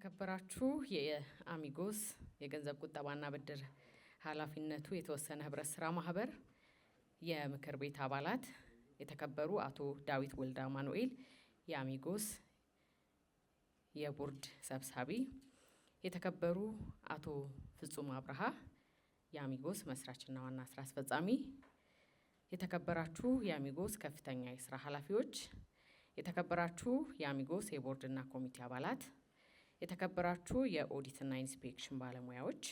የተከበራችሁ የአሚጎስ የገንዘብ ቁጠባና ብድር ኃላፊነቱ የተወሰነ ህብረት ስራ ማህበር የምክር ቤት አባላት፣ የተከበሩ አቶ ዳዊት ወልደ አማኑኤል የአሚጎስ የቦርድ ሰብሳቢ፣ የተከበሩ አቶ ፍጹም አብርሃ የአሚጎስ መስራችና ዋና ስራ አስፈጻሚ፣ የተከበራችሁ የአሚጎስ ከፍተኛ የስራ ኃላፊዎች፣ የተከበራችሁ የአሚጎስ የቦርድና ኮሚቴ አባላት፣ የተከበራችሁ የኦዲትና ኢንስፔክሽን ባለሙያዎች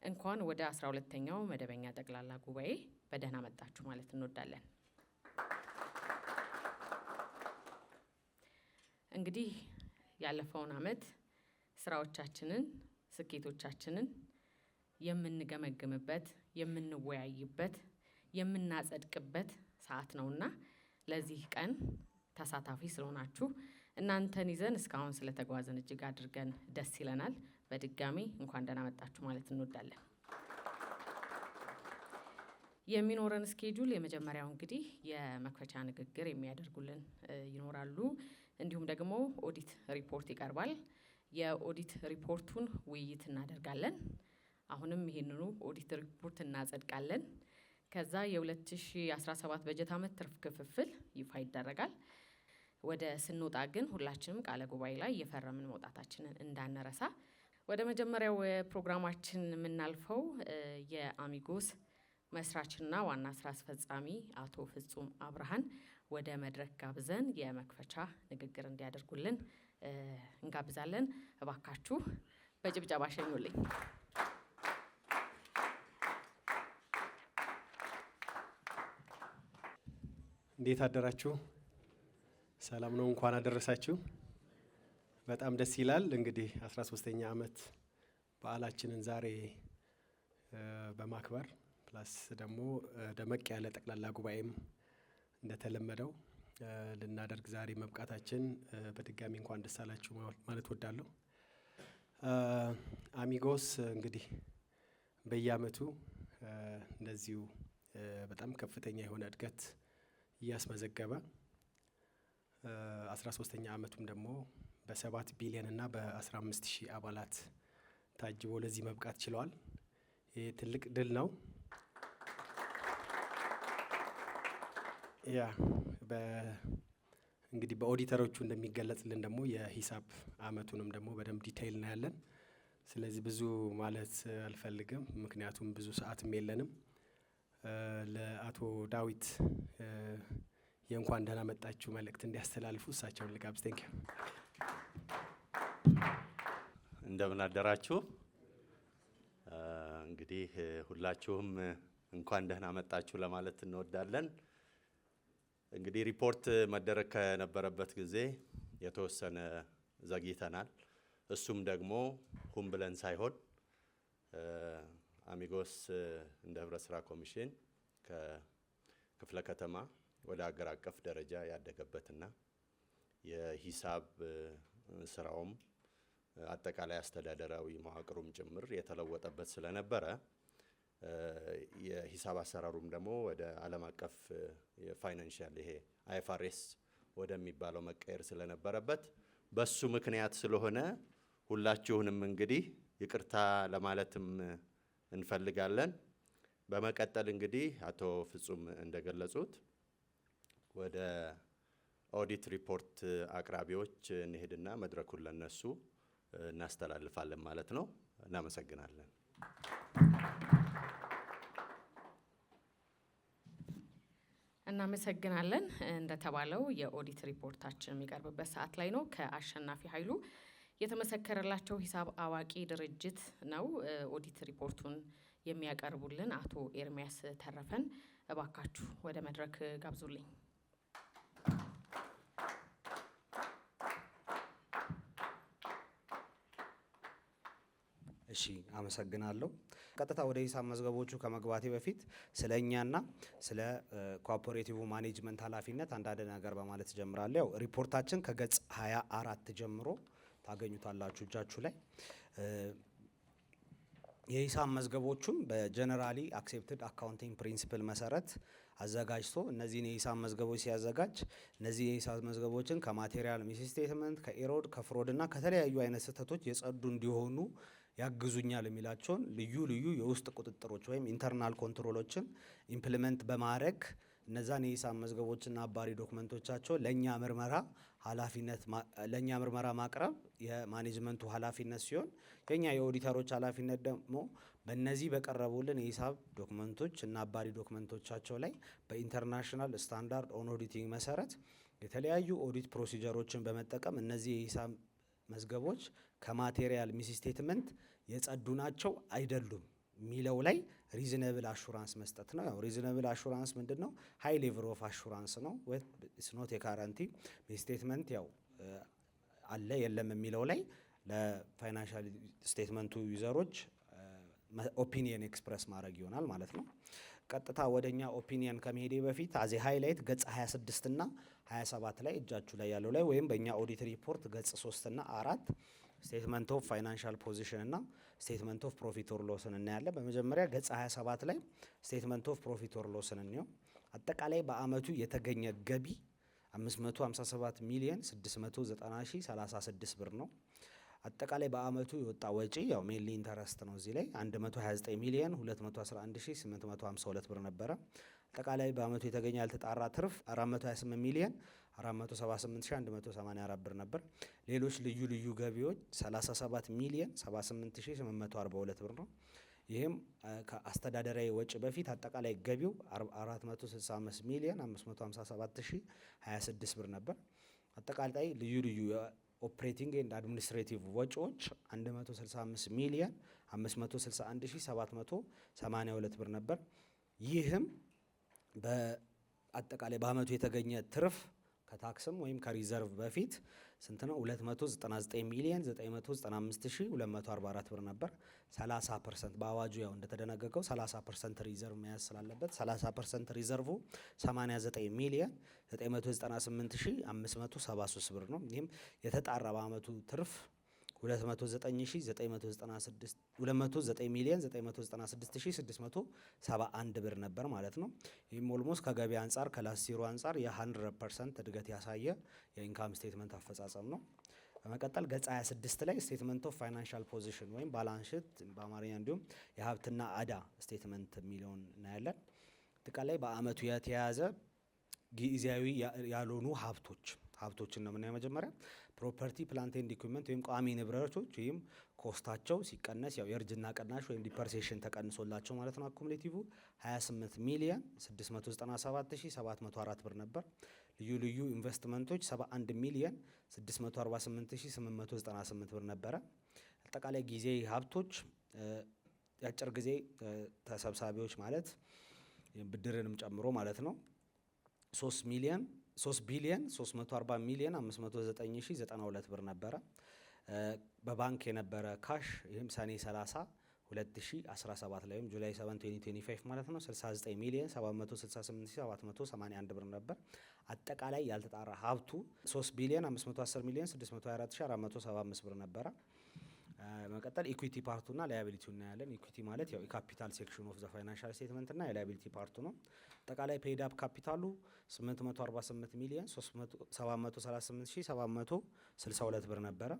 እንኳን ወደ 12ኛው መደበኛ ጠቅላላ ጉባኤ በደህና መጣችሁ ማለት እንወዳለን። እንግዲህ ያለፈውን አመት ስራዎቻችንን፣ ስኬቶቻችንን የምንገመግምበት፣ የምንወያይበት፣ የምናጸድቅበት ሰዓት ነውና ለዚህ ቀን ተሳታፊ ስለሆናችሁ እናንተን ይዘን እስካሁን ስለተጓዘን እጅግ አድርገን ደስ ይለናል። በድጋሚ እንኳን ደህና መጣችሁ ማለት እንወዳለን። የሚኖረን ስኬጁል የመጀመሪያው እንግዲህ የመክፈቻ ንግግር የሚያደርጉልን ይኖራሉ። እንዲሁም ደግሞ ኦዲት ሪፖርት ይቀርባል። የኦዲት ሪፖርቱን ውይይት እናደርጋለን። አሁንም ይሄንኑ ኦዲት ሪፖርት እናጸድቃለን። ከዛ የ2017 በጀት ዓመት ትርፍ ክፍፍል ይፋ ይደረጋል። ወደ ስንወጣ ግን ሁላችንም ቃለ ጉባኤ ላይ የፈረምን መውጣታችንን እንዳንረሳ። ወደ መጀመሪያው ፕሮግራማችን የምናልፈው የአሚጎስ መስራችና ዋና ስራ አስፈጻሚ አቶ ፍጹም አብርሃን ወደ መድረክ ጋብዘን የመክፈቻ ንግግር እንዲያደርጉልን እንጋብዛለን። እባካችሁ በጭብጨባ ሸኙልኝ። እንዴት አደራችሁ? ሰላም ነው? እንኳን አደረሳችሁ። በጣም ደስ ይላል። እንግዲህ 13ኛ ዓመት በዓላችንን ዛሬ በማክበር ፕላስ ደግሞ ደመቅ ያለ ጠቅላላ ጉባኤም እንደተለመደው ልናደርግ ዛሬ መብቃታችን በድጋሚ እንኳን ደስ አላችሁ ማለት ወዳለሁ። አሚጎስ እንግዲህ በየዓመቱ እንደዚሁ በጣም ከፍተኛ የሆነ እድገት እያስመዘገበ 13ኛ ዓመቱም ደግሞ በ7 ቢሊዮን እና በ15,000 አባላት ታጅቦ ለዚህ መብቃት ችለዋል። ይህ ትልቅ ድል ነው። እንግዲህ በኦዲተሮቹ እንደሚገለጽልን ደግሞ የሂሳብ አመቱንም ደግሞ በደንብ ዲቴይል እናያለን። ስለዚህ ብዙ ማለት አልፈልግም፣ ምክንያቱም ብዙ ሰዓትም የለንም። ለአቶ ዳዊት የእንኳን ደህና መጣችሁ መልእክት እንዲያስተላልፉ እሳቸውን ልጋብዝ። ቴንክ ዩ። እንደምን አደራችሁ። እንግዲህ ሁላችሁም እንኳን ደህና መጣችሁ ለማለት እንወዳለን። እንግዲህ ሪፖርት መደረግ ከነበረበት ጊዜ የተወሰነ ዘግይተናል። እሱም ደግሞ ሁም ብለን ሳይሆን አሚጎስ እንደ ህብረት ስራ ኮሚሽን ከክፍለ ከተማ ወደ ሀገር አቀፍ ደረጃ ያደገበትና የሂሳብ ስራውም አጠቃላይ አስተዳደራዊ መዋቅሩም ጭምር የተለወጠበት ስለነበረ የሂሳብ አሰራሩም ደግሞ ወደ ዓለም አቀፍ የፋይናንሻል ይሄ አይኤፍአርኤስ ወደሚባለው መቀየር ስለነበረበት በሱ ምክንያት ስለሆነ ሁላችሁንም እንግዲህ ይቅርታ ለማለትም እንፈልጋለን። በመቀጠል እንግዲህ አቶ ፍጹም እንደገለጹት ወደ ኦዲት ሪፖርት አቅራቢዎች እንሄድና መድረኩን ለነሱ እናስተላልፋለን ማለት ነው። እናመሰግናለን። እናመሰግናለን። እንደተባለው የኦዲት ሪፖርታችን የሚቀርብበት ሰዓት ላይ ነው። ከአሸናፊ ኃይሉ የተመሰከረላቸው ሂሳብ አዋቂ ድርጅት ነው ኦዲት ሪፖርቱን የሚያቀርቡልን አቶ ኤርሚያስ ተረፈን እባካችሁ ወደ መድረክ ጋብዙልኝ። እሺ፣ አመሰግናለሁ። ቀጥታ ወደ ሂሳብ መዝገቦቹ ከመግባቴ በፊት ስለኛና ስለ ኮኦፐሬቲቭ ማኔጅመንት ኃላፊነት አንዳንድ ነገር በማለት ጀምራለሁ። ያው ሪፖርታችን ከገጽ 24 ጀምሮ ታገኙታላችሁ እጃችሁ ላይ። የሂሳብ መዝገቦቹም በጀነራሊ አክሴፕትድ አካውንቲንግ ፕሪንሲፕል መሰረት አዘጋጅቶ እነዚህን የሂሳብ መዝገቦች ሲያዘጋጅ እነዚህ የሂሳብ መዝገቦችን ከማቴሪያል ሚስ ስቴትመንት፣ ከኤሮድ፣ ከፍሮድ እና ከተለያዩ አይነት ስህተቶች የጸዱ እንዲሆኑ ያግዙኛል የሚላቸውን ልዩ ልዩ የውስጥ ቁጥጥሮች ወይም ኢንተርናል ኮንትሮሎችን ኢምፕሊመንት በማድረግ እነዛን የሂሳብ መዝገቦችና አባሪ ዶክመንቶቻቸው ለእኛ ምርመራ ማቅረብ የማኔጅመንቱ ኃላፊነት ሲሆን የኛ የኦዲተሮች ኃላፊነት ደግሞ በእነዚህ በቀረቡልን የሂሳብ ዶክመንቶች እና አባሪ ዶክመንቶቻቸው ላይ በኢንተርናሽናል ስታንዳርድ ኦን ኦዲቲንግ መሰረት የተለያዩ ኦዲት ፕሮሲጀሮችን በመጠቀም እነዚህ የሂሳብ መዝገቦች ከማቴሪያል ሚስ ስቴትመንት የጸዱ ናቸው አይደሉም ሚለው ላይ ሪዝነብል አሹራንስ መስጠት ነው። ያው ሪዝነብል አሹራንስ ምንድነው? ሃይ ሌቨል ኦፍ አሹራንስ ነው። ኢትስ ኖት ኤ ጋራንቲ ሚስ ስቴትመንት ያው አለ የለም የሚለው ላይ ለፋይናንሻል ስቴትመንቱ ዩዘሮች ኦፒኒየን ኤክስፕረስ ማድረግ ይሆናል ማለት ነው። ቀጥታ ወደኛ ኦፒኒየን ከመሄዴ በፊት አዜ ሃይላይት ገጽ 26 እና 27 ላይ እጃችሁ ላይ ያለው ላይ ወይም በእኛ ኦዲት ሪፖርት ገጽ 3 እና 4 ስቴትመንት ኦፍ ፋይናንሻል ፖዚሽን እና ስቴትመንት ኦፍ ፕሮፊት ኦር ሎስን እናያለን። በመጀመሪያ ገጽ 27 ላይ ስቴትመንት ኦፍ ፕሮፊት ኦር ሎስን እንየው። አጠቃላይ በአመቱ የተገኘ ገቢ 557 ሚሊዮን 690 ሺህ 36 ብር ነው። አጠቃላይ በአመቱ የወጣ ወጪ ያው ሜንሊ ኢንተረስት ነው። እዚህ ላይ 129 ሚሊዮን 211 ሺህ 852 ብር ነበረ። አጠቃላይ በአመቱ የተገኘ ያልተጣራ ትርፍ 428 ሚሊዮን 478,184 ብር ነበር። ሌሎች ልዩ ልዩ ገቢዎች 37 ሚሊዮን 78,842 ብር ነው። ይህም ከአስተዳደራዊ ወጪ በፊት አጠቃላይ ገቢው 465 ሚሊዮን 557,026 ብር ነበር። አጠቃላይ ልዩ ልዩ ኦፕሬቲንግ ኤንድ አድሚኒስትሬቲቭ ወጪዎች 165 ሚሊዮን 561,782 ብር ነበር። ይህም በአጠቃላይ በአመቱ የተገኘ ትርፍ ከታክስም ወይም ከሪዘርቭ በፊት ስንት ነው? 299 ሚሊዮን 995,244 ብር ነበር። 30% በአዋጁ ያው እንደተደነገገው 30% ሪዘርቭ መያዝ ስላለበት 30% ሪዘርቭ 89 ሚሊዮን 998,573 ብር ነው። ይህም የተጣራ በአመቱ ትርፍ 209 ሚሊዮን 996,671 ብር ነበር ማለት ነው። ይህም ኦልሞስት ከገቢ አንጻር ከላስቲሩ አንጻር የ100% እድገት ያሳየ የኢንካም ስቴትመንት አፈጻጸም ነው። በመቀጠል ገጽ 26 ላይ ስቴትመንት ኦፍ ፋይናንሻል ፖዚሽን ወይም ባላንስ ሺት በአማርኛ እንዲሁም የሀብትና አዳ ስቴትመንት የሚለውን እናያለን። አጠቃላይ በአመቱ የተያዘ ጊዜያዊ ያልሆኑ ሀብቶችን ነው የምናየው። መጀመሪያ ፕሮፐርቲ ፕላንት ኤንድ ኢኩዊፕመንት ወይም ቋሚ ንብረቶች ወይም ኮስታቸው ሲቀነስ ያው የእርጅና ቅናሽ ወይም ዲፐርሴሽን ተቀንሶላቸው ማለት ነው። አኩሙሌቲቭ 28 ሚሊዮን 697,704 ብር ነበር። ልዩ ልዩ ኢንቨስትመንቶች 71 ሚሊዮን 648,898 ብር ነበረ። አጠቃላይ ጊዜ ሀብቶች የአጭር ጊዜ ተሰብሳቢዎች ማለት ብድርንም ጨምሮ ማለት ነው 3 ቢሊዮን 340 ሚሊዮን 509,092 ብር ነበረ። በባንክ የነበረ ካሽ ይህም ሰኔ 30 2017 ላይ ወይም ጁላይ 7 2025 ማለት ነው 69 ሚሊዮን 768,781 ብር ነበር። አጠቃላይ ያልተጣራ ሀብቱ 3 ቢሊዮን 510 ሚሊዮን 624,475 ብር ነበረ። መቀጠል ኢኩዊቲ ፓርቱና ላያቢሊቲው እናያለን። ኢኩዊቲ ማለት ያው የካፒታል ሴክሽን ኦፍ ዘ ፋይናንሻል ስቴትመንት እና የላያቢሊቲ ፓርቱ ነው። አጠቃላይ ፔይድ አፕ ካፒታሉ 848 ሚሊዮን 738,762 ብር ነበረ።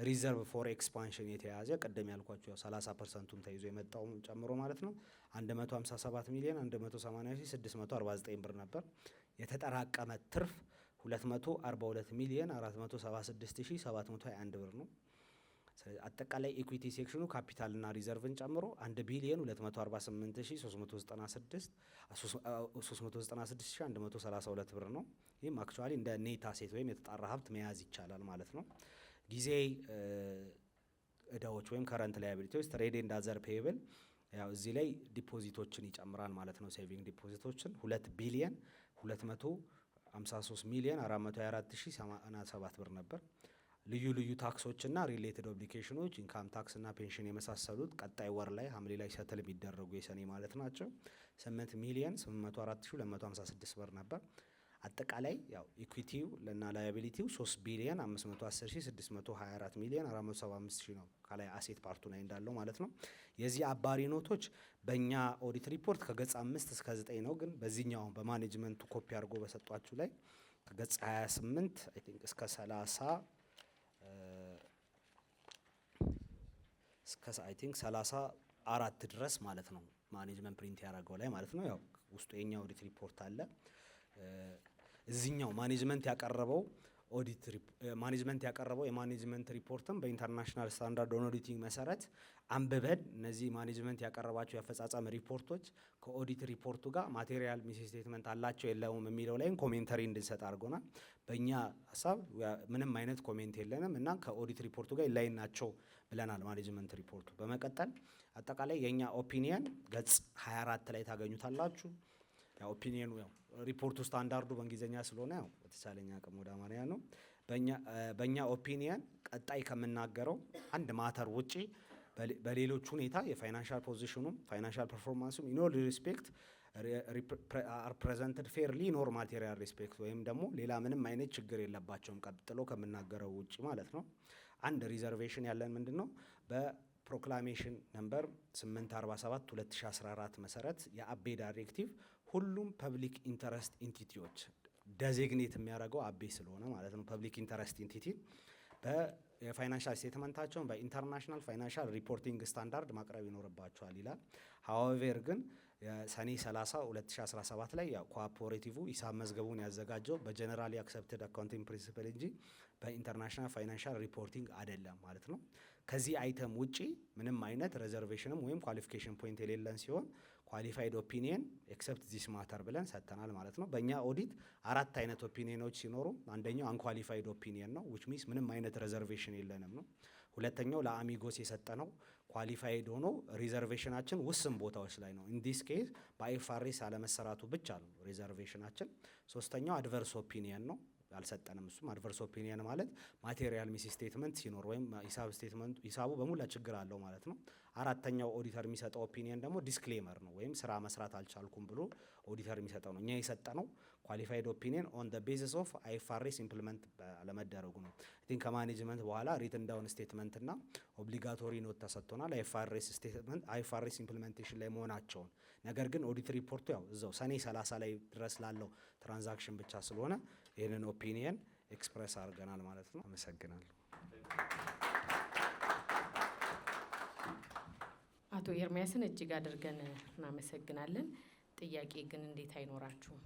ሪዘርቭ ፎር ኤክስፓንሽን የተያዘ ቅድም ያልኳቸው 30%ቱን ተይዞ የመጣው ጨምሮ ማለት ነው 157 ሚሊዮን 180,649 ብር ነበር። የተጠራቀመ ትርፍ 242 ሚሊዮን 476,721 ብር ነው። አጠቃላይ ኢኩዊቲ ሴክሽኑ ካፒታልና ሪዘርቭን ጨምሮ 1 ቢሊዮን 248,396,132 ብር ነው። ይህም አክቹዋሊ እንደ ኔት አሴት ወይም የተጣራ ሀብት መያዝ ይቻላል ማለት ነው። ጊዜ እዳዎች ወይም ከረንት ላያቢሊቲዎች ትሬድ ኤንድ አዘር ፔየብል ያው እዚህ ላይ ዲፖዚቶችን ይጨምራል ማለት ነው። ሴቪንግ ዲፖዚቶችን 2 ቢሊዮን 253 ሚሊዮን 424,087 ብር ነበር። ልዩ ልዩ ታክሶችና ሪሌትድ ኦብሊጌሽኖች ኢንካም ታክስና ፔንሽን የመሳሰሉት ቀጣይ ወር ላይ ሐምሌ ላይ ሰትል የሚደረጉ የሰኔ ማለት ናቸው 8 ሚሊዮን 804,256 ብር ነበር። አጠቃላይ ያው ኢኩዊቲው ለና ላያቢሊቲው 3 ቢሊዮን 510,624 ሚሊዮን 475,000 ነው ከላይ አሴት ፓርቱ ላይ እንዳለው ማለት ነው። የዚህ አባሪ ኖቶች በእኛ ኦዲት ሪፖርት ከገጽ 5 እስከ 9 ነው። ግን በዚህኛው በማኔጅመንቱ ኮፒ አድርጎ በሰጧችሁ ላይ ከገጽ 28 አይ ቲንክ እስከ 30 እስከ አይ ቲንክ 34 ድረስ ማለት ነው ማኔጅመንት ፕሪንት ያደረገው ላይ ማለት ነው። ያው ውስጡ የኛ ኦዲት ሪፖርት አለ። እዚህኛው ማኔጅመንት ያቀረበው የማኔጅመንት ሪፖርትም በኢንተርናሽናል ስታንዳርድ ኦን ኦዲቲንግ መሰረት አንብበን እነዚህ ማኔጅመንት ያቀረባቸው የአፈጻጸም ሪፖርቶች ከኦዲት ሪፖርቱ ጋር ማቴሪያል ሚስ ስቴትመንት አላቸው የለውም የሚለው ላይ ኮሜንተሪ እንድንሰጥ አድርጎናል። በእኛ ሀሳብ ምንም አይነት ኮሜንት የለንም እና ከኦዲት ሪፖርቱ ጋር ላይ ናቸው ብለናል ማኔጅመንት ሪፖርቱ። በመቀጠል አጠቃላይ የኛ ኦፒኒየን ገጽ 24 ላይ ታገኙታላችሁ። ያው ኦፒኒየኑ ያው ሪፖርቱ ስታንዳርዱ በእንግሊዝኛ ስለሆነ ያው በተቻለኛ አቅም ወደ አማርኛ ነው። በእኛ ኦፒኒየን ቀጣይ ከምናገረው አንድ ማተር ውጪ በሌሎች ሁኔታ የፋይናንሻል ፖዚሽኑም ፋይናንሻል ፐርፎርማንሱም ኢን ኦል ሪስፔክት አር ፕሬዘንትድ ፌርሊ ኖር ማቴሪያል ሪስፔክት ወይም ደግሞ ሌላ ምንም አይነት ችግር የለባቸውም ቀጥሎ ከምናገረው ውጪ ማለት ነው። አንድ ሪዘርቬሽን ያለን ምንድነው በፕሮክላሜሽን ነምበር 847 2014 መሰረት የአቤ ዳይሬክቲቭ ሁሉም ፐብሊክ ኢንተረስት ኢንቲቲዎች ዴዚግኔት የሚያደርገው አቤ ስለሆነ ማለት ነው። ፐብሊክ ኢንተረስት ኢንቲቲ የፋይናንሻል ስቴትመንታቸውን በኢንተርናሽናል ፋይናንሻል ሪፖርቲንግ ስታንዳርድ ማቅረብ ይኖርባቸዋል ይላል። ሀዌቨር ግን ሰኔ 30 2017 ላይ ኮኦፐሬቲቭ ሂሳብ መዝገቡን ያዘጋጀው በጀነራሊ አክሰፕትድ አካውንቲንግ ፕሪንሲፕል እንጂ በኢንተርናሽናል ፋይናንሻል ሪፖርቲንግ አይደለም ማለት ነው። ከዚህ አይተም ውጪ ምንም አይነት ሬዘርቬሽንም ወይም ኳሊፊኬሽን ፖይንት የሌለን ሲሆን ኳሊፋይድ ኦፒኒየን ኤክሰፕት ዚስ ማተር ብለን ሰጥተናል ማለት ነው። በእኛ ኦዲት 4 አይነት ኦፒኒየኖች ሲኖሩ አንደኛው አንኳሊፋይድ ኦፒኒየን ነው which means ምንም አይነት ሬዘርቬሽን የለንም ነው። ሁለተኛው ለአሚጎስ የሰጠነው ኳሊፋይድ ሆኖ ሪዘርቬሽናችን ውስን ቦታዎች ላይ ነው። ኢን ዲስ ኬዝ በአይኤፍአርኤስ አለመሰራቱ ብቻ ነው ሪዘርቬሽናችን። ሶስተኛው አድቨርስ ኦፒኒየን ነው አልሰጠንም። እሱም አድቨርስ ኦፒኒየን ማለት ማቴሪያል ሚስ ስቴትመንት ሲኖር ወይም ሂሳቡ በሙላ ችግር አለው ማለት ነው። አራተኛው ኦዲተር የሚሰጠው ኦፒኒየን ደግሞ ዲስክሌመር ነው ወይም ስራ መስራት አልቻልኩም ብሎ ኦዲተር የሚሰጠው ነው። እኛ የሰጠነው ኳሊፋይድ ኦፒኒየን ኦን ዘ ቤሲስ ኦፍ አይኤፍአርኤስ ኢምፕሊመንት አለመደረጉ ነው። አይ ቲንክ ከማኔጅመንት በኋላ ሪትን ዳውን ስቴትመንት እና ኦብሊጋቶሪ ኖት ተሰጥቶናል አይኤፍአርኤስ ኢምፕሊሜንቴሽን ላይ መሆናቸውን። ነገር ግን ኦዲት ሪፖርቱ ያው እዛው ሰኔ 30 ላይ ድረስ ላለው ትራንዛክሽን ብቻ ስለሆነ ይህንን ኦፒኒየን ኤክስፕሬስ አድርገናል ማለት ነው። አመሰግናለሁ። አቶ ኤርሚያስን እጅግ አድርገን እናመሰግናለን። ጥያቄ ግን እንዴት አይኖራችሁም?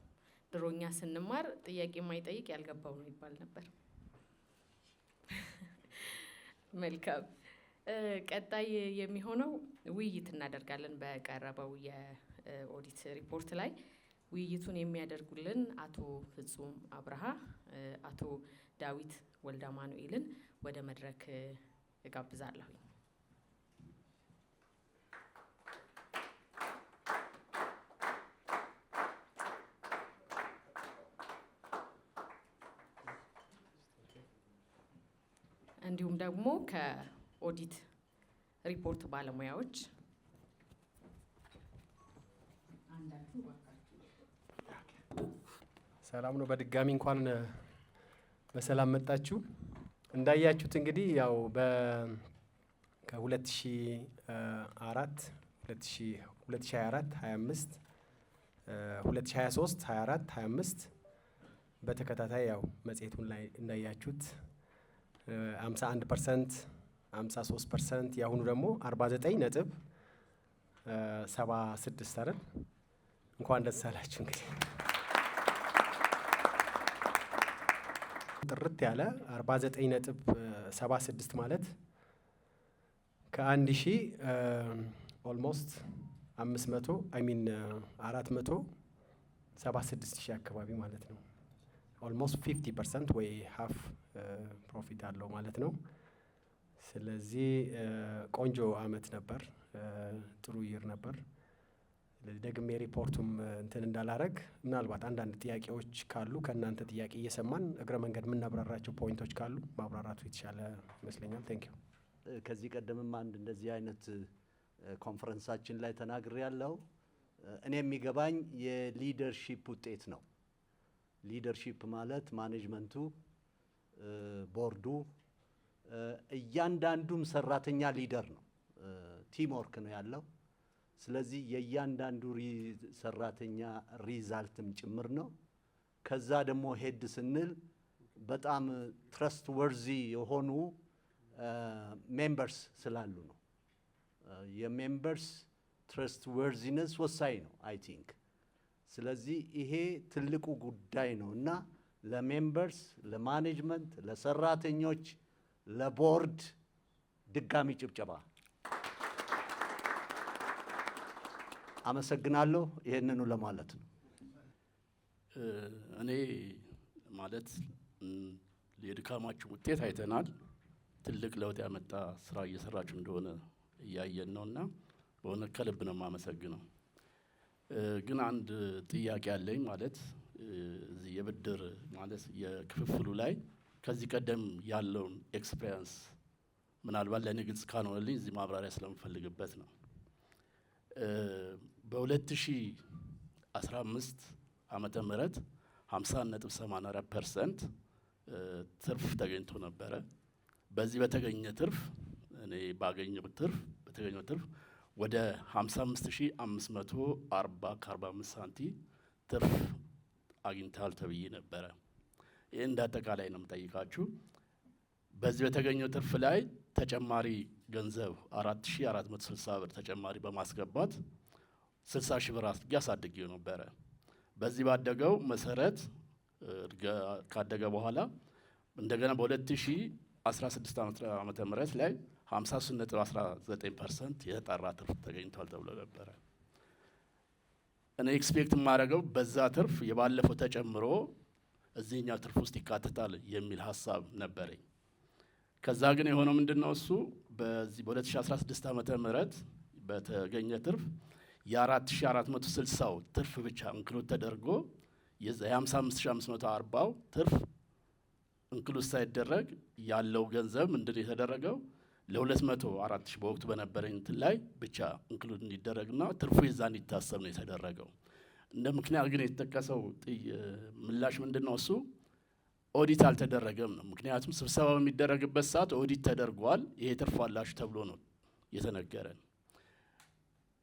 ድሮኛ ስንማር ጥያቄ የማይጠይቅ ያልገባው ነው ይባል ነበር። መልካም። ቀጣይ የሚሆነው ውይይት እናደርጋለን በቀረበው የኦዲት ሪፖርት ላይ። ውይይቱን የሚያደርጉልን አቶ ፍጹም አብርሃ፣ አቶ ዳዊት ወልደ አማኑኤልን ወደ መድረክ እጋብዛለሁ። እንዲሁም ደግሞ ከኦዲት ሪፖርት ባለሙያዎች ሰላም ነው። በድጋሚ እንኳን በሰላም መጣችሁ። እንዳያችሁት እንግዲህ ያው ከ2004 2024 25 2023 24 25 በተከታታይ ያው መጽሔቱን ላይ እንዳያችሁት 51%፣ 53%፣ ያሁኑ ደግሞ 49.76 አይደል? እንኳን ደስ አላችሁ። እንግዲህ ጥርት ያለ 49.76 ማለት ከ1000 ኦልሞስት 476,000 አካባቢ ማለት ነው። ኦልሞስት 50% ወይ ሀፍ ፕሮፊት አለው ማለት ነው። ስለዚህ ቆንጆ አመት ነበር፣ ጥሩ ይር ነበር። ደግሜ ሪፖርቱም እንትን እንዳላረግ ምናልባት አንዳንድ ጥያቄዎች ካሉ ከእናንተ ጥያቄ እየሰማን እግረ መንገድ የምናብራራቸው ፖይንቶች ካሉ ማብራራቱ የተሻለ ይመስለኛል። ቴንክ ዩ። ከዚህ ቀደምም አንድ እንደዚህ አይነት ኮንፈረንሳችን ላይ ተናግሬ ያለው እኔ የሚገባኝ የሊደርሺፕ ውጤት ነው። ሊደርሺፕ ማለት ማኔጅመንቱ፣ ቦርዱ፣ እያንዳንዱም ሰራተኛ ሊደር ነው። ቲም ወርክ ነው ያለው። ስለዚህ የእያንዳንዱ ሰራተኛ ሪዛልትም ጭምር ነው። ከዛ ደግሞ ሄድ ስንል በጣም ትረስት ወርዚ የሆኑ ሜምበርስ ስላሉ ነው። የሜምበርስ ትረስት ወርዚነስ ወሳኝ ነው አይ ቲንክ። ስለዚህ ይሄ ትልቁ ጉዳይ ነው እና ለሜምበርስ፣ ለማኔጅመንት፣ ለሰራተኞች፣ ለቦርድ ድጋሚ ጭብጨባ። አመሰግናለሁ። ይሄንኑ ለማለት ነው። እኔ ማለት የድካማችሁ ውጤት አይተናል። ትልቅ ለውጥ ያመጣ ስራ እየሰራችሁ እንደሆነ እያየን ነውና በእውነት ከልብ ነው የማመሰግነው። ግን አንድ ጥያቄ አለኝ። ማለት እዚህ የብድር ማለት የክፍፍሉ ላይ ከዚህ ቀደም ያለውን ኤክስፔሪንስ ምናልባት ለእኔ ግልጽ ካልሆነልኝ እዚህ ማብራሪያ ስለምፈልግበት ነው። በ2015 ዓመተ ምህረት 50.84% ትርፍ ተገኝቶ ነበረ። በዚህ በተገኘ ትርፍ እኔ ባገኘው ትርፍ ወደ 55,540.45 ሳንቲም ትርፍ አግኝታል ተብዬ ነበረ። ይህ እንዳጠቃላይ ነው የምጠይቃችሁ። በዚህ በተገኘው ትርፍ ላይ ተጨማሪ ገንዘብ 4,460 ብር ተጨማሪ በማስገባት 60 ሺህ ብር አሳድጌው ነበረ። በዚህ ባደገው መሰረት ካደገ በኋላ እንደገና በ2016 ዓመተ ምህረት ላይ 53.19% የተጣራ ትርፍ ተገኝቷል ተብሎ ነበረ። እኔ ኤክስፔክት የማደርገው በዛ ትርፍ የባለፈው ተጨምሮ እዚህኛው ትርፍ ውስጥ ይካተታል የሚል ሀሳብ ነበረኝ። ከዛ ግን የሆነው ምንድነው? እሱ በዚህ በ2016 ዓመተ ምህረት በተገኘ ትርፍ የ4460 ትርፍ ብቻ እንክሉድ ተደርጎ የ55540 ትርፍ እንክሉድ ሳይደረግ ያለው ገንዘብ ምንድነው የተደረገው? ለ204 ሺህ በወቅቱ በነበረኝ እንትን ላይ ብቻ እንክሉድ እንዲደረግና ትርፉ የዛ እንዲታሰብ ነው የተደረገው። እንደ ምክንያት ግን የተጠቀሰው ምላሽ ምንድነው? እሱ ኦዲት አልተደረገም ነው። ምክንያቱም ስብሰባ በሚደረግበት ሰዓት ኦዲት ተደርጓል፣ ይሄ ትርፍ አላችሁ ተብሎ ነው የተነገረን።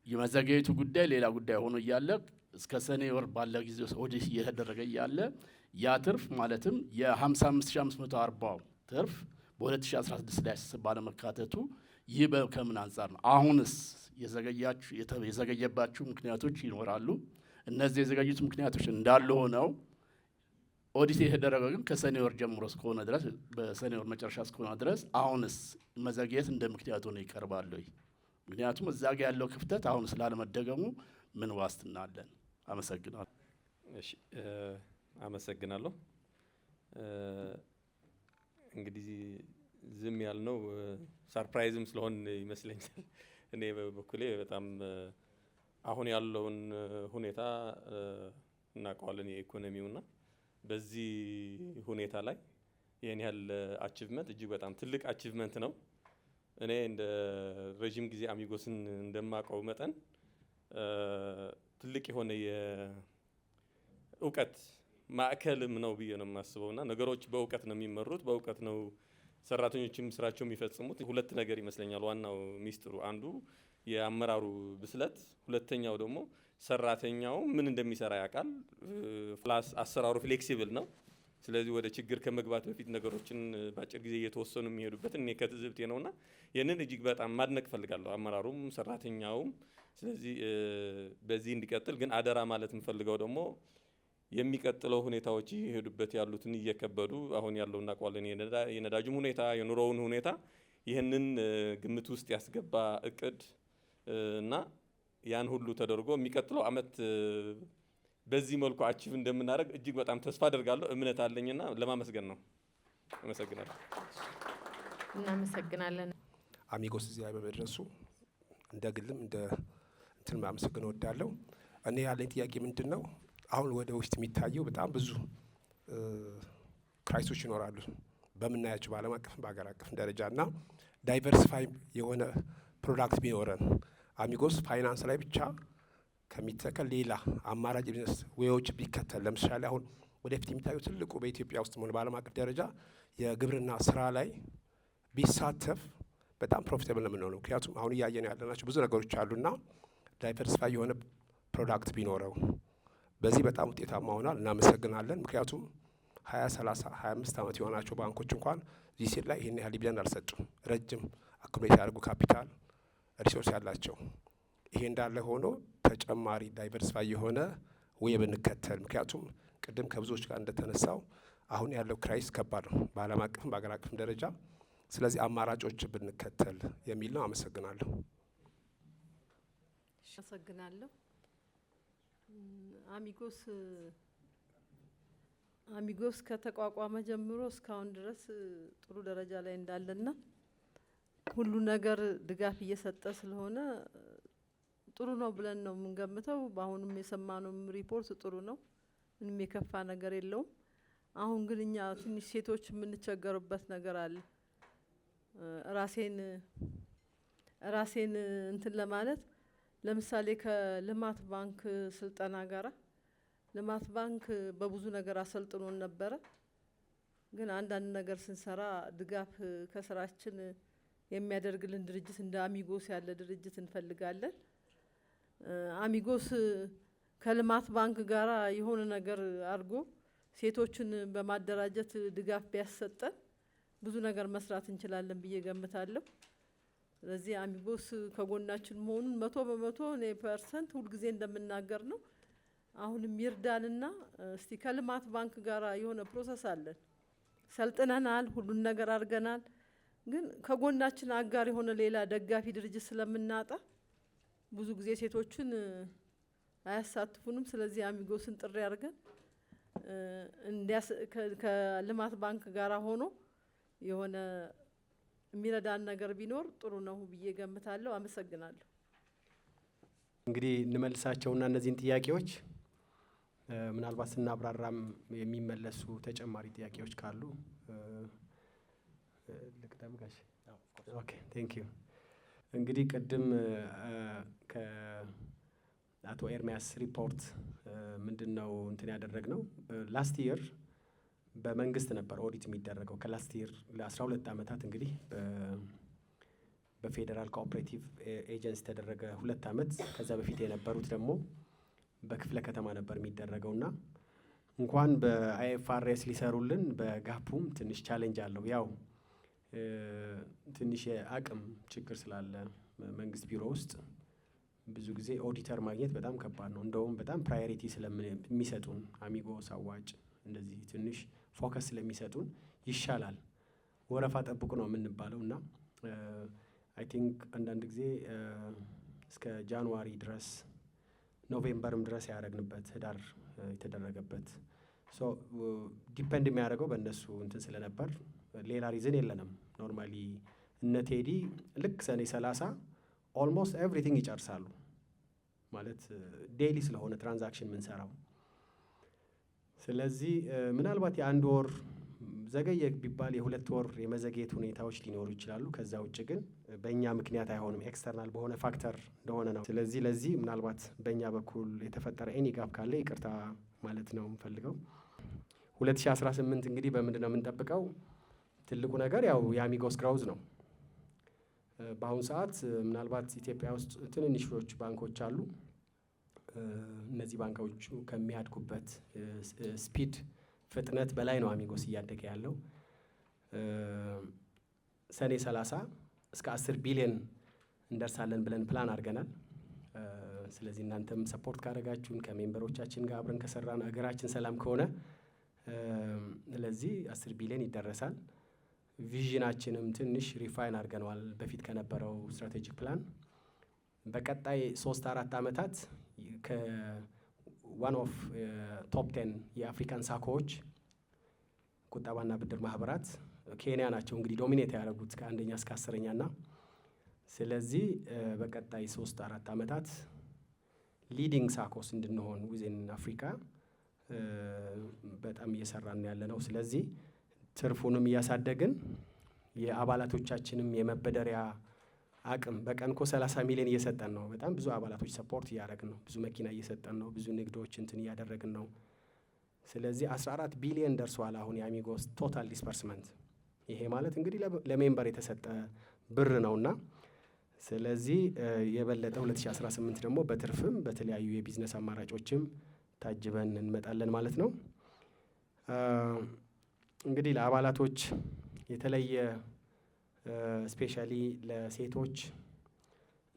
የመዘገየቱ ጉዳይ ሌላ ጉዳይ ሆኖ እያለ እስከ ሰኔ ወር ባለ ጊዜ ኦዲት እየተደረገ እያለ ያ ትርፍ ማለትም የ55540 ትርፍ በ2016 ላይ ባለመካተቱ ይህ ከምን አንጻር ነው? አሁንስ የዘገየባችሁ ምክንያቶች ይኖራሉ። እነዚህ የዘገዩት ምክንያቶች እንዳሉ ሆነው ኦዲት የተደረገው ግን ከሰኔ ወር ጀምሮ እስከሆነ ድረስ በሰኔ ወር መጨረሻ እስከሆነ ድረስ አሁንስ መዘግየት እንደ ምክንያት ሆኖ ይቀርባል ወይ? ምክንያቱም እዛ ጋ ያለው ክፍተት አሁን ስላለመደገሙ ምን ዋስትና አለን? አመሰግናለሁ። እሺ አመሰግናለሁ። እንግዲህ ዝም ያልነው ሰርፕራይዝም ስለሆን ይመስለኛል። እኔ በበኩሌ በጣም አሁን ያለውን ሁኔታ እናውቀዋለን የኢኮኖሚውና በዚህ ሁኔታ ላይ ይሄን ያህል አቺቭመንት እጅግ በጣም ትልቅ አቺቭመንት ነው። እኔ እንደ ረጅም ጊዜ አሚጎስን እንደማውቀው መጠን ትልቅ የሆነ የእውቀት ማዕከልም ነው ብዬ ነው የማስበውና ነገሮች በእውቀት ነው የሚመሩት፣ በእውቀት ነው ሰራተኞችም ስራቸው የሚፈጽሙት። ሁለት ነገር ይመስለኛል ዋናው ሚስጥሩ፣ አንዱ የአመራሩ ብስለት፣ ሁለተኛው ደግሞ ሰራተኛው ምን እንደሚሰራ ያውቃል። ፕላስ አሰራሩ ፍሌክሲብል ነው። ስለዚህ ወደ ችግር ከመግባት በፊት ነገሮችን በአጭር ጊዜ እየተወሰኑ የሚሄዱበት እኔ ከትዝብቴ ነውና ይህንን እጅግ በጣም ማድነቅ እፈልጋለሁ፣ አመራሩም ሰራተኛውም። ስለዚህ በዚህ እንዲቀጥል ግን አደራ ማለት የምፈልገው ደግሞ የሚቀጥለው ሁኔታዎች እየሄዱበት ያሉትን እየከበዱ አሁን ያለው እናውቀዋለን፣ የነዳጁም ሁኔታ የኑሮውን ሁኔታ ይህንን ግምት ውስጥ ያስገባ እቅድ እና ያን ሁሉ ተደርጎ የሚቀጥለው አመት በዚህ መልኩ አቺቭ እንደምናደርግ እጅግ በጣም ተስፋ አደርጋለሁ፣ እምነት አለኝና ለማመስገን ነው። አመሰግናለሁ። እናመሰግናለን። አሚጎስ እዚህ ላይ በመድረሱ እንደ ግልም እንደ እንትን ማመስገን እወዳለሁ። እኔ ያለኝ ጥያቄ ምንድን ነው፣ አሁን ወደ ውስጥ የሚታየው በጣም ብዙ ክራይሶች ይኖራሉ በምናያቸው በዓለም አቀፍም በሀገር አቀፍ ደረጃ እና ዳይቨርሲፋይ የሆነ ፕሮዳክት ቢኖረን አሚጎስ ፋይናንስ ላይ ብቻ ከሚተከል ሌላ አማራጭ ቢዝነስ ዌዎች ቢከተል፣ ለምሳሌ አሁን ወደፊት የሚታየው ትልቁ በኢትዮጵያ ውስጥ ሆነ በዓለም አቀፍ ደረጃ የግብርና ስራ ላይ ቢሳተፍ በጣም ፕሮፊታብል ነው የምንሆነው። ምክንያቱም አሁን እያየን ያለናቸው ብዙ ነገሮች አሉና ዳይቨርሲፋይ የሆነ ፕሮዳክት ቢኖረው በዚህ በጣም ውጤታማ ሆናል። እናመሰግናለን። ምክንያቱም 20፣ 30፣ 25 ዓመት የሆናቸው ባንኮች እንኳን ዚህ ሴት ላይ ይህን ያህል ዲቪደንድ አልሰጡም። ረጅም አኩሙሌት ያደርጉ ካፒታል ሪሶርስ ያላቸው። ይሄ እንዳለ ሆኖ ተጨማሪ ዳይቨርሲፋይ የሆነ ወይ ብንከተል፣ ምክንያቱም ቅድም ከብዙዎች ጋር እንደተነሳው አሁን ያለው ክራይስ ከባድ ነው በዓለም አቀፍም በአገር አቀፍም ደረጃ። ስለዚህ አማራጮች ብንከተል የሚል ነው። አመሰግናለሁ። አመሰግናለሁ። አሚጎስ ከተቋቋመ ጀምሮ እስካሁን ድረስ ጥሩ ደረጃ ላይ እንዳለና ሁሉ ነገር ድጋፍ እየሰጠ ስለሆነ ጥሩ ነው ብለን ነው የምንገምተው። በአሁኑም የሰማነው ሪፖርት ጥሩ ነው፣ ምንም የከፋ ነገር የለውም። አሁን ግን እኛ ትንሽ ሴቶች የምንቸገሩበት ነገር አለ። ራሴን እንትን ለማለት ለምሳሌ ከልማት ባንክ ስልጠና ጋራ ልማት ባንክ በብዙ ነገር አሰልጥኖን ነበረ። ግን አንዳንድ ነገር ስንሰራ ድጋፍ ከስራችን የሚያደርግልን ድርጅት እንደ አሚጎስ ያለ ድርጅት እንፈልጋለን። አሚጎስ ከልማት ባንክ ጋራ የሆነ ነገር አድርጎ ሴቶችን በማደራጀት ድጋፍ ቢያሰጠን ብዙ ነገር መስራት እንችላለን ብዬ ገምታለሁ። ስለዚህ አሚጎስ ከጎናችን መሆኑን 100% እኔ ፐርሰንት ሁልጊዜ እንደምናገር ነው። አሁንም ይርዳንና እስቲ ከልማት ባንክ ጋራ የሆነ ፕሮሰስ አለን፣ ሰልጥነናል፣ ሁሉን ነገር አድርገናል። ግን ከጎናችን አጋር የሆነ ሌላ ደጋፊ ድርጅት ስለምናጣ ብዙ ጊዜ ሴቶችን አያሳትፉንም። ስለዚህ አሚጎስን ጥሪ አድርገን ከልማት ባንክ ጋራ ሆኖ የሆነ የሚረዳን ነገር ቢኖር ጥሩ ነው ብዬ ገምታለሁ። አመሰግናለሁ። እንግዲህ እንመልሳቸውና እነዚህን ጥያቄዎች ምናልባት ስናብራራም የሚመለሱ ተጨማሪ ጥያቄዎች ካሉ ልቅደም ጋሽ። ኦኬ ቴንክ ዩ። እንግዲህ ቅድም ከአቶ ኤርሚያስ ሪፖርት ምንድነው እንትን ያደረግነው ላስት ይር በመንግስት ነበር ኦዲት የሚደረገው። ከላስት ይር ለ12 ዓመታት እንግዲህ በፌዴራል ኮኦፕሬቲቭ ኤጀንሲ ተደረገ 2 ዓመት። ከዛ በፊት የነበሩት ደግሞ በክፍለ ከተማ ነበር የሚደረገውና እንኳን በአይኤፍአርኤስ ሊሰሩልን በጋፑም ትንሽ ቻሌንጅ አለው። ያው ትንሽ የአቅም ችግር ስላለ መንግስት ቢሮ ውስጥ ብዙ ጊዜ ኦዲተር ማግኘት በጣም ከባድ ነው። እንደውም በጣም ፕራዮሪቲ ስለሚሰጡን አሚጎስ አዋጭ እንደዚህ ትንሽ ፎከስ ስለሚሰጡን ይሻላል። ወረፋ ጠብቁ ነው የምንባለው እና አይ ቲንክ አንዳንድ ጊዜ እስከ ጃንዋሪ ድረስ ኖቬምበርም ድረስ ያደረግንበት ህዳር የተደረገበት ሶ ዲፔንድ የሚያደርገው በእነሱ እንትን ስለነበር ሌላ ሪዝን የለንም። ኖርማሊ እነ ቴዲ ልክ ሰኔ 30 ኦልሞስት ኤቭሪቲንግ ይጨርሳሉ ማለት ዴይሊ ስለሆነ ትራንዛክሽን የምንሰራው። ስለዚህ ምናልባት የአንድ ወር ዘገየ ቢባል የ2 ወር የመዘግየት ሁኔታዎች ሊኖሩ ይችላሉ። ከዛ ውጭ ግን በእኛ ምክንያት አይሆንም፣ ኤክስተርናል በሆነ ፋክተር እንደሆነ ነው። ስለዚህ ለዚህ ምናልባት በእኛ በኩል የተፈጠረ ኤኒ ጋፕ ካለ ይቅርታ ማለት ነው የምፈልገው። 2018 እንግዲህ በምንድን ነው የምንጠብቀው? ትልቁ ነገር ያው የአሚጎስ ግሮውዝ ነው። በአሁኑ ሰዓት ምናልባት ኢትዮጵያ ውስጥ ትንንሾች ባንኮች አሉ። እነዚህ ባንኮቹ ከሚያድጉበት ስፒድ ፍጥነት በላይ ነው አሚጎስ እያደገ ያለው። ሰኔ 30 እስከ 10 ቢሊዮን እንደርሳለን ብለን ፕላን አድርገናል። ስለዚህ እናንተም ሰፖርት ካደረጋችሁን ከሜምበሮቻችን ጋር አብረን ከሰራን ሀገራችን ሰላም ከሆነ ለዚህ 10 ቢሊዮን ይደረሳል። ቪዥናችንም ትንሽ ሪፋይን አድርገነዋል በፊት ከነበረው ስትራቴጂክ ፕላን። በቀጣይ 3-4 ዓመታት ከዋን ኦፍ ቶፕ 10 የአፍሪካን ሳኮዎች ቁጠባና ብድር ማህበራት ኬንያ ናቸው እንግዲህ ዶሚኔት ያደረጉት ከ1ኛ እስከ 10ኛ እና ስለዚህ በቀጣይ 3-4 ዓመታት ሊዲንግ ሳኮስ እንድንሆን ዊዝን አፍሪካ በጣም እየሰራን ያለ ነው። ስለዚህ ትርፉንም እያሳደግን የአባላቶቻችንም የመበደሪያ አቅም በቀን እኮ 30 ሚሊዮን እየሰጠን ነው። በጣም ብዙ አባላቶች ሰፖርት እያደረግን ነው። ብዙ መኪና እየሰጠን ነው። ብዙ ንግዶች እንትን እያደረግን ነው። ስለዚህ 14 ቢሊዮን ደርሷል አሁን የአሚጎስ ቶታል ዲስፐርስመንት። ይሄ ማለት እንግዲህ ለሜምበር የተሰጠ ብር ነውና ስለዚህ የበለጠ 2018 ደግሞ በትርፍም በተለያዩ የቢዝነስ አማራጮችም ታጅበን እንመጣለን ማለት ነው። እንግዲህ ለአባላቶች የተለየ ስፔሻሊ ለሴቶች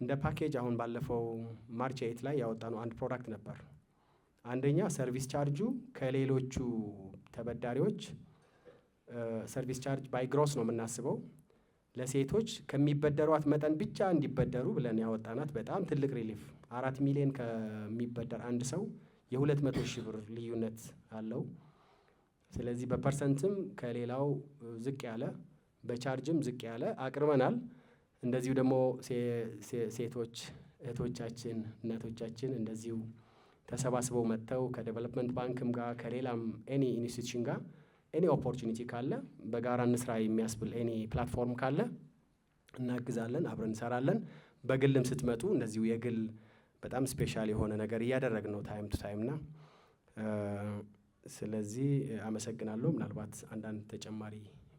እንደ ፓኬጅ አሁን ባለፈው ማርች 8 ላይ ያወጣነው አንድ ፕሮዳክት ነበር። አንደኛ ሰርቪስ ቻርጁ ከሌሎቹ ተበዳሪዎች ሰርቪስ ቻርጅ ባይ ግሮስ ነው የምናስበው። ለሴቶች ከሚበደሯት መጠን ብቻ እንዲበደሩ ብለን ያወጣናት በጣም ትልቅ ሪሊፍ። 4 ሚሊዮን ከሚበደር አንድ ሰው የ200 ሺህ ብር ልዩነት አለው። ስለዚህ በፐርሰንትም ከሌላው ዝቅ ያለ በቻርጅም ዝቅ ያለ አቅርበናል። እንደዚሁ ደግሞ ሴቶች እህቶቻችን እናቶቻችን እንደዚሁ ተሰባስበው መጥተው ከዴቨሎፕመንት ባንክም ጋር ከሌላም ኤኒ ኢንስቲትዩሽን ጋር ኤኒ ኦፖርቹኒቲ ካለ በጋራ እንስራ የሚያስብል ኤኒ ፕላትፎርም ካለ እናግዛለን፣ አብረን እንሰራለን። በግልም ስትመጡ እንደዚሁ የግል በጣም ስፔሻል የሆነ ነገር እያደረግን ነው ታይም ቱ ታይም ና ስለዚህ አመሰግናለሁ። ምናልባት አንዳንድ ተጨማሪ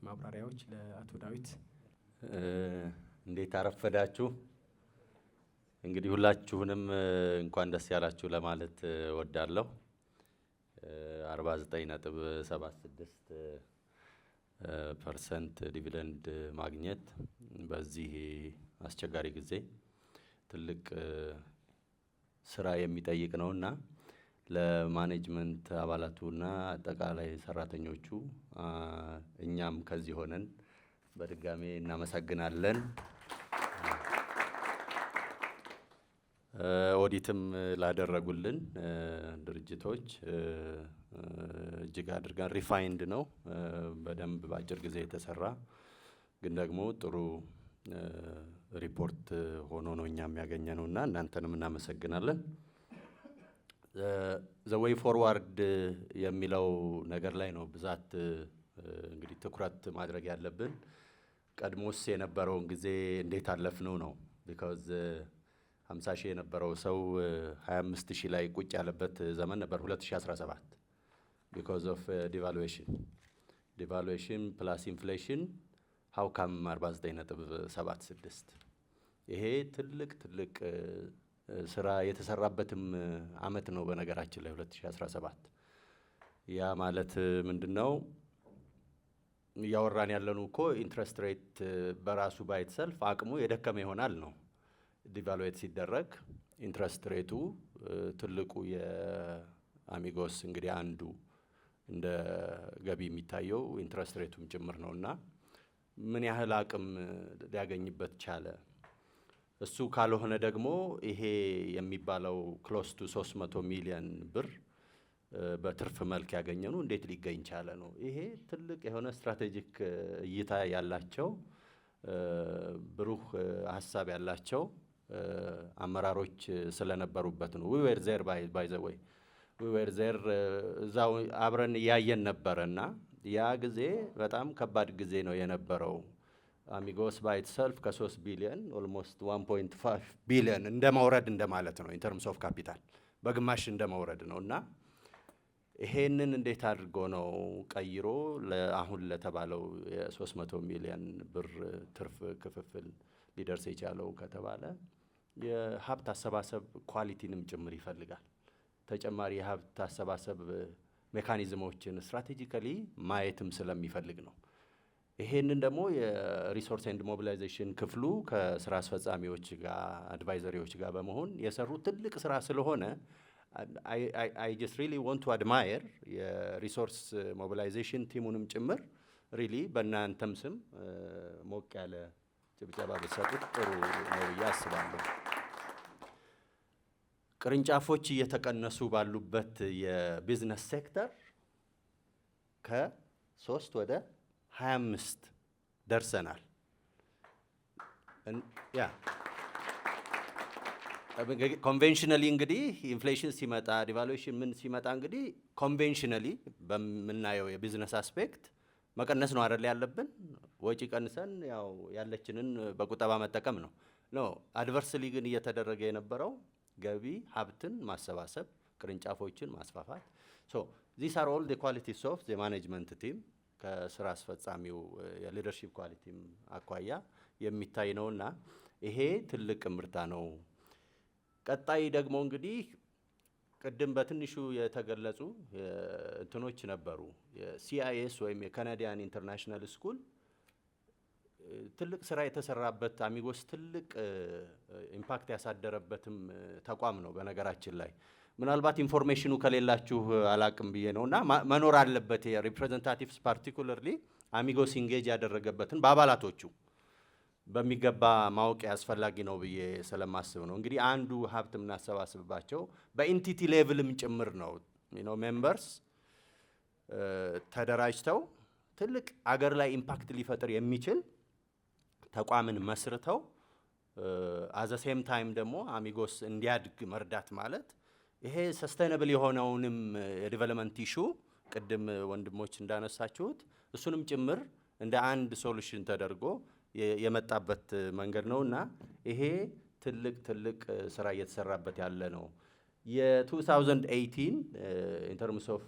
ማብራሪያዎች ለአቶ ዳዊት። እንዴት አረፈዳችሁ? እንግዲህ ሁላችሁንም እንኳን ደስ ያላችሁ ለማለት ወዳለሁ። 49.76% ዲቪደንድ ማግኘት በዚህ አስቸጋሪ ጊዜ ትልቅ ስራ የሚጠይቅ ነውና ለማኔጅመንት አባላቱና አጠቃላይ ሰራተኞቹ እኛም ከዚህ ሆነን በድጋሜ እናመሰግናለን። ኦዲትም ላደረጉልን ድርጅቶች እጅግ አድርገን ሪፋይንድ ነው በደንብ በአጭር ጊዜ የተሰራ ግን ደግሞ ጥሩ ሪፖርት ሆኖ ነው እኛም ያገኘነውና እናንተንም እናመሰግናለን። ዘ ዌይ ፎርዋርድ የሚለው ነገር ላይ ነው ብዛት እንግዲህ ትኩረት ማድረግ ያለብን። ቀድሞስ የነበረውን ጊዜ እንዴት አለፍነው ነው። ቢካዝ 50 ሺህ የነበረው ሰው 25 ሺህ ላይ ቁጭ ያለበት ዘመን ነበር 2017 ቢካዝ ኦፍ ዲቫሉዌሽን ፕላስ ኢንፍሌሽን ሃው ካም 49.76 ይሄ ትልቅ ስራ የተሰራበትም አመት ነው በነገራችን ላይ 2017። ያ ማለት ምንድነው? ያወራን ያለነው እኮ ኢንትረስት ሬት በራሱ ባይተሰልፍ አቅሙ የደከመ ይሆናል ነው። ዲቫሉዌት ሲደረግ ኢንትረስት ሬቱ ትልቁ የአሚጎስ እንግዲህ አንዱ እንደ ገቢ የሚታየው ኢንትረስት ሬቱም ጭምር ነውና ምን ያህል አቅም ሊያገኝበት ቻለ? እሱ ካልሆነ ደግሞ ይሄ የሚባለው ክሎስ ቱ 300 ሚሊዮን ብር በትርፍ መልክ ያገኘነው እንዴት ሊገኝ ቻለ ነው። ይሄ ትልቅ የሆነ ስትራቴጂክ እይታ ያላቸው ብሩህ ሀሳብ ያላቸው አመራሮች ስለነበሩበት ነው። we were there by the way we were there እዛው አብረን ያየን ነበርና ያ ጊዜ በጣም ከባድ ጊዜ ነው የነበረው። አሚጎስ ባይ ኢትሰልፍ ከ3 ቢሊዮን ኦልሞስት 1.5 ቢሊዮን እንደመውረድ እንደማለት ነው። ኢን ተርምስ ኦፍ ካፒታል በግማሽ እንደመውረድ ነውና ይሄንን እንዴት አድርጎ ነው ቀይሮ አሁን ለተባለው የ300 ሚሊዮን ብር ትርፍ ክፍፍል ሊደርስ የቻለው ከተባለ የሀብት አሰባሰብ ኳሊቲንም ጭምር ይፈልጋል። ተጨማሪ የሀብት አሰባሰብ ሜካኒዝሞችን ስትራቴጂካሊ ማየትም ስለሚፈልግ ነው። ይሄንን ደግሞ የሪሶርስ ኤንድ ሞቢላይዜሽን ክፍሉ ከስራ አስፈጻሚዎች ጋር አድቫይዘሪዎች ጋር በመሆን የሰሩ ትልቅ ስራ ስለሆነ I just really want to admire የሪሶርስ ሞቢላይዜሽን ቲሙንም ጭምር ሪሊ በእናንተም ስም ሞቅ ያለ ጭብጨባ ብትሰጡት ጥሩ ነው ብዬ አስባለሁ። ቅርንጫፎች እየተቀነሱ ባሉበት የቢዝነስ ሴክተር ከ3 ወደ 25 ደርሰናል። ያ ኮንቬንሽናሊ እንግዲህ ኢንፍሌሽን ሲመጣ ዲቫሉዌሽን ምን ሲመጣ እንግዲህ ኮንቬንሽናሊ በምናየው የቢዝነስ አስፔክት መቀነስ ነው አይደል ያለብን። ወጪ ቀንሰን ያው ያለችንን በቁጠባ መጠቀም ነው። አድቨርስሊ ግን እየተደረገ የነበረው ገቢ ሀብትን ማሰባሰብ፣ ቅርንጫፎችን ማስፋፋት። ዚስ አር ኦል ኳሊቲስ ኦፍ ዘ ማኔጅመንት ቲም ከስራ አስፈጻሚው የሊደርሺፕ ኳሊቲም አኳያ የሚታይ ነውና ይሄ ትልቅ ምርታ ነው። ቀጣይ ደግሞ እንግዲህ ቅድም በትንሹ የተገለጹ እንትኖች ነበሩ። የሲአይኤስ ወይም የካናዲያን ኢንተርናሽናል ስኩል ትልቅ ስራ የተሰራበት አሚጎስ ትልቅ ኢምፓክት ያሳደረበትም ተቋም ነው። በነገራችን ላይ ምናልባት ኢንፎርሜሽኑ ከሌላችሁ አላቅም ብዬ ነውና መኖር አለበት። የሪፕሬዘንታቲቭስ ፓርቲኩላርሊ አሚጎስ ኢንጌጅ ያደረገበትን በአባላቶቹ በሚገባ ማወቅ ያስፈልጋል ነው ብዬ ስለማስብ ነው። እንግዲህ አንዱ ሀብት የምናሰባስብባቸው በኢንቲቲ ሌቭልም ጭምር ነው። ሜምበርስ ተደራጅተው ትልቅ አገር ላይ ኢምፓክት ሊፈጥር የሚችል ተቋምን መስርተው አዘ ሴም ታይም ደግሞ አሚጎስ እንዲያድግ መርዳት ማለት ይሄ ሰስቴናብል የሆነውንም የዲቨሎፕመንት ኢሹ ቅድም ወንድሞች እንዳነሳችሁት እሱንም ጭምር እንደ አንድ ሶሉሽን ተደርጎ የመጣበት መንገድ ነውና ይሄ ትልቅ ስራ እየተሰራበት ያለ ነው። የ2018 ኢን ተርምስ ኦፍ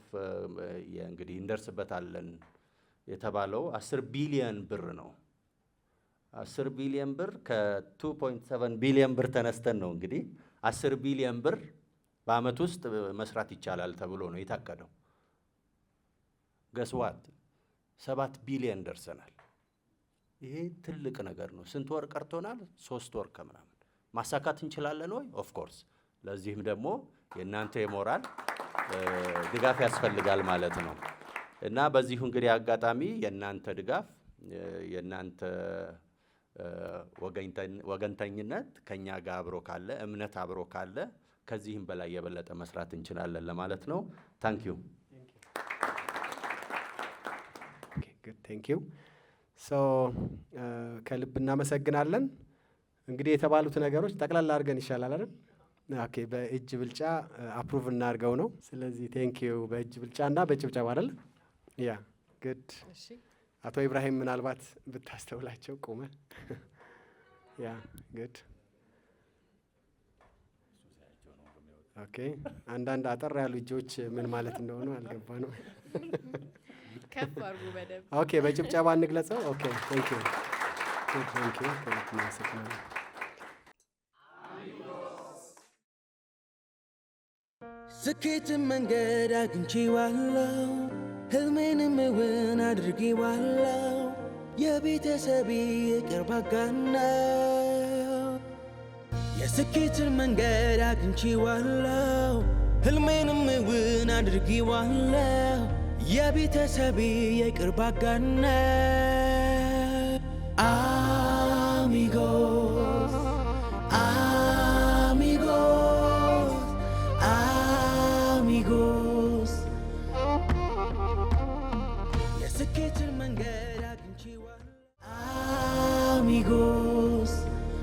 እንግዲህ እንደርስበታለን የተባለው 10 ቢሊዮን ብር ነው። 10 ቢሊዮን ብር ከ2.7 ቢሊዮን ብር ተነስተን ነው እንግዲህ 10 ቢሊዮን ብር በአመት ውስጥ መስራት ይቻላል ተብሎ ነው የታቀደው። ገስዋት 7 ቢሊዮን ደርሰናል። ይሄ ትልቅ ነገር ነው። ስንት ወር ቀርቶናል? 3 ወር ከምናምን ማሳካት እንችላለን ወይ? ኦፍ ኮርስ። ለዚህም ደግሞ የእናንተ የሞራል ድጋፍ ያስፈልጋል ማለት ነው እና በዚሁ እንግዲህ አጋጣሚ የእናንተ ድጋፍ የእናንተ ወገንተኝነት ከኛ ጋር አብሮ ካለ እምነት አብሮ ካለ ከዚህም በላይ የበለጠ መስራት እንችላለን ለማለት ነው። ታንክ ዩ ታንክ ዩ ከልብ እናመሰግናለን። እንግዲህ የተባሉት ነገሮች ጠቅላላ አድርገን ይሻላል አይደል? ኦኬ በእጅ ብልጫ አፕሩቭ እናድርገው ነው። ስለዚህ ቴንክ ዩ በእጅ ብልጫና በጭብጨባ አይደል? ያ ጉድ። አቶ ኢብራሂም ምናልባት ብታስተውላቸው ቆመ። ያ ጉድ። ኦኬ አንዳንድ አጠር ያሉ እጆች ምን ማለት እንደሆኑ አልገባ ነው። ከፍ አድርጉ በደንብ። ኦኬ በጭብጨባ እንግለጸው። ኦኬ ቴንክ ዩ ቴንክ ዩ ስኬትን መንገድ አግኝቼዋለሁ፣ ህልሜንም እውን አድርጌዋለሁ። የቤተሰቤ የቅርብ አጋር ነው። የስኬትን መንገድ አግኝቼዋለሁ፣ ህልሜንም እውን አድርጌዋለሁ። የቤተሰቤ የቅርብ አጋር ነው።